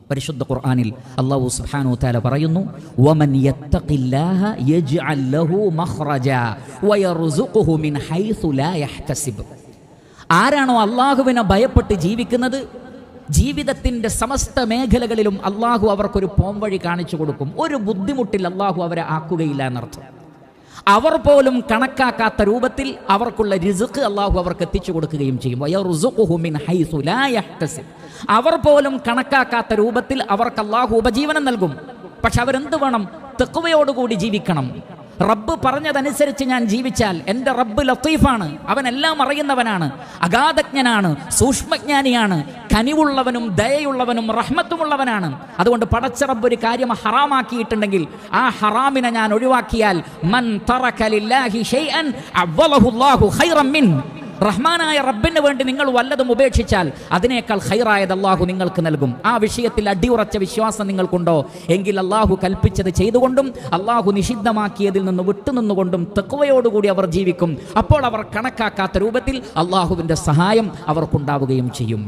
പരിശുദ്ധ ഖുർആനിൽ അല്ലാഹു സുബ്ഹാനഹു വ തആല പറയുന്നു, വമൻ യത്തഖില്ലാഹ യജ്അൽ ലഹു മഖ്റജാ വയർസുഖുഹു മിൻ ഹൈസു ലാ യഹ്തസിബ്. ആരാണോ അല്ലാഹുവിനെ ഭയപ്പെട്ട് ജീവിക്കുന്നത്, ജീവിതത്തിൻ്റെ സമസ്ത മേഖലകളിലും അല്ലാഹു അവർക്കൊരു പോംവഴി കാണിച്ചു കൊടുക്കും. ഒരു ബുദ്ധിമുട്ടിൽ അല്ലാഹു അവരെ ആക്കുകയില്ല എന്നർത്ഥം. അവർ പോലും കണക്കാക്കാത്ത രൂപത്തിൽ അവർക്കുള്ള റിസ്ക് അല്ലാഹു അവർക്ക് എത്തിച്ചു കൊടുക്കുകയും ചെയ്യും. വയർസുഖുഹു മിൻ ഹൈസു ലാ യഹ്തസിബ്. അവർ പോലും കണക്കാക്കാത്ത രൂപത്തിൽ അവർക്ക് അല്ലാഹു ഉപജീവനം നൽകും. പക്ഷെ അവരെന്ത് വേണം? തഖ്വയോടുകൂടി ജീവിക്കണം. റബ്ബ് പറഞ്ഞതനുസരിച്ച് ഞാൻ ജീവിച്ചാൽ എൻ്റെ റബ്ബ് ലത്തീഫാണ്, അവൻ എല്ലാം അറിയുന്നവനാണ്, അഗാധജ്ഞനാണ്, സൂക്ഷ്മജ്ഞാനിയാണ്, കനിവുള്ളവനും ദയയുള്ളവനും റഹ്മത്തുമുള്ളവനാണ്. അതുകൊണ്ട് പടച്ച റബ്ബ് ഒരു കാര്യം ഹറാമാക്കിയിട്ടുണ്ടെങ്കിൽ ആ ഹറാമിനെ ഞാൻ ഒഴിവാക്കിയാൽ മൻ തറക ലില്ലാഹി ഷൈഅൻ അവ്വലഹു അല്ലാഹു ഖൈറൻ മിൻ. റഹ്മാനായ റബ്ബിന് വേണ്ടി നിങ്ങൾ വല്ലതും ഉപേക്ഷിച്ചാൽ അതിനേക്കാൾ ഖൈറായത് അല്ലാഹു നിങ്ങൾക്ക് നൽകും. ആ വിഷയത്തിൽ അടിയുറച്ച വിശ്വാസം നിങ്ങൾക്കുണ്ടോ എങ്കിൽ അല്ലാഹു കൽപ്പിച്ചത് ചെയ്തുകൊണ്ടും അല്ലാഹു നിഷിദ്ധമാക്കിയതിൽ നിന്ന് വിട്ടുനിന്നുകൊണ്ടും തഖ്വയോടുകൂടി അവർ ജീവിക്കും. അപ്പോൾ അവർ കണക്കാക്കാത്ത രൂപത്തിൽ അല്ലാഹുവിൻ്റെ സഹായം അവർക്കുണ്ടാവുകയും ചെയ്യും.